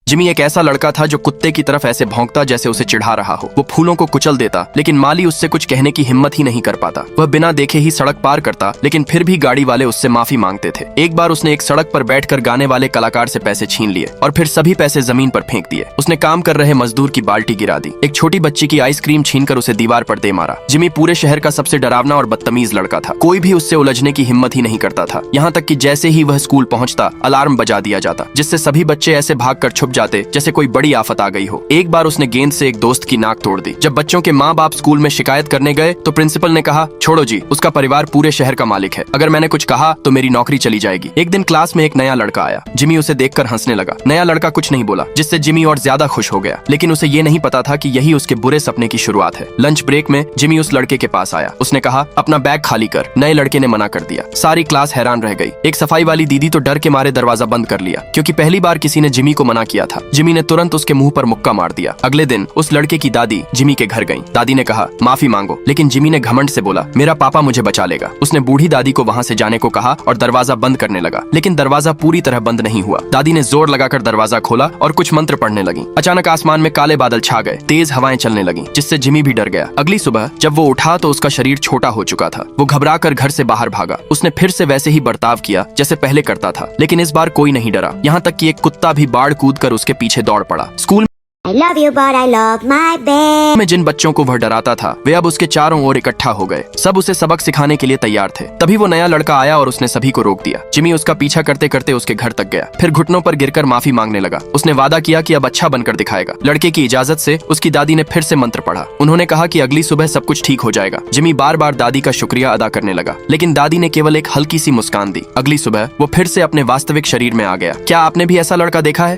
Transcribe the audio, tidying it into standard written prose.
Jimmy एक ऐसा लड़का था जो कुत्ते की तरफ ऐसे भौंकता जैसे उसे चिढ़ा रहा हो। वो फूलों को कुचल देता, लेकिन माली उससे कुछ कहने की हिम्मत ही नहीं कर पाता। वह बिना देखे ही सड़क पार करता, लेकिन फिर भी गाड़ी वाले उससे माफी मांगते थे। एक बार उसने एक सड़क पर बैठकर गाने वाले कलाकार से पैसे छीन लिए और फिर सभी पैसे जमीन पर फेंक दिए। उसने काम कर रहे मजदूर की बाल्टी गिरा दी। एक छोटी बच्ची की आइसक्रीम छीनकर उसे दीवार पर दे मारा। जिमी पूरे शहर का सबसे डरावना और बदतमीज लड़का था। कोई भी उससे उलझने की हिम्मत ही नहीं करता था। यहाँ तक कि जैसे ही वह स्कूल पहुंचता, अलार्म बजा दिया जाता, जिससे सभी बच्चे ऐसे भागकर छुप जाते जैसे कोई बड़ी आफत आ गई हो। एक बार उसने गेंद से एक दोस्त की नाक तोड़ दी। जब बच्चों के माँ बाप स्कूल में शिकायत करने गए तो प्रिंसिपल ने कहा, छोड़ो जी, उसका परिवार पूरे शहर का मालिक है। अगर मैंने कुछ कहा तो मेरी नौकरी चली जाएगी। एक दिन क्लास में एक नया लड़का आया। जिमी उसे देखकर हंसने लगा। नया लड़का कुछ नहीं बोला, जिससे जिमी और ज्यादा खुश हो गया। लेकिन उसे ये नहीं पता था कि यही उसके बुरे सपने की शुरुआत है। लंच ब्रेक में जिमी उस लड़के के पास आया। उसने कहा, अपना बैग खाली कर। नए लड़के ने मना कर दिया। सारी क्लास हैरान रह गई। एक सफाई वाली दीदी तो डर के मारे दरवाजा बंद कर लिया, क्योंकि पहली बार किसी ने जिमी को मना किया था। जिमी ने तुरंत उसके मुंह पर मुक्का मार दिया। अगले दिन उस लड़के की दादी जिमी के घर गई। दादी ने कहा, माफी मांगो, लेकिन जिमी ने घमंड से बोला, मेरा पापा मुझे बचा लेगा। उसने बूढ़ी दादी को वहाँ से जाने को कहा और दरवाजा बंद करने लगा, लेकिन दरवाजा पूरी तरह बंद नहीं हुआ। दादी ने जोर लगाकर दरवाजा खोला और कुछ मंत्र पढ़ने लगी। अचानक आसमान में काले बादल छा गए। तेज हवाएं चलने लगी, जिससे जिमी भी डर गया। अगली सुबह जब वो उठा तो उसका शरीर छोटा हो चुका था। वो घबराकर घर से बाहर भागा। उसने फिर से वैसे ही बर्ताव किया जैसे पहले करता था, लेकिन इस बार कोई नहीं डरा। यहाँ तक कि एक कुत्ता भी बाढ़ कूद कर उसके पीछे दौड़ पड़ा। School I love you, but I love my bed. में जिन बच्चों को वह डराता था, वे अब उसके चारों ओर इकट्ठा हो गए। सब उसे सबक सिखाने के लिए तैयार थे। तभी वो नया लड़का आया और उसने सभी को रोक दिया। जिमी उसका पीछा करते करते उसके घर तक गया, फिर घुटनों पर गिरकर माफी मांगने लगा। उसने वादा किया कि अब अच्छा बनकर दिखाएगा। लड़के की इजाजत से उसकी दादी ने फिर से मंत्र पढ़ा। उन्होंने कहा कि अगली सुबह सब कुछ ठीक हो जाएगा। जिमी बार बार दादी का शुक्रिया अदा करने लगा, लेकिन दादी ने केवल एक हल्की सी मुस्कान दी। अगली सुबह वो फिर से अपने वास्तविक शरीर में आ गया। क्या आपने भी ऐसा लड़का देखा है?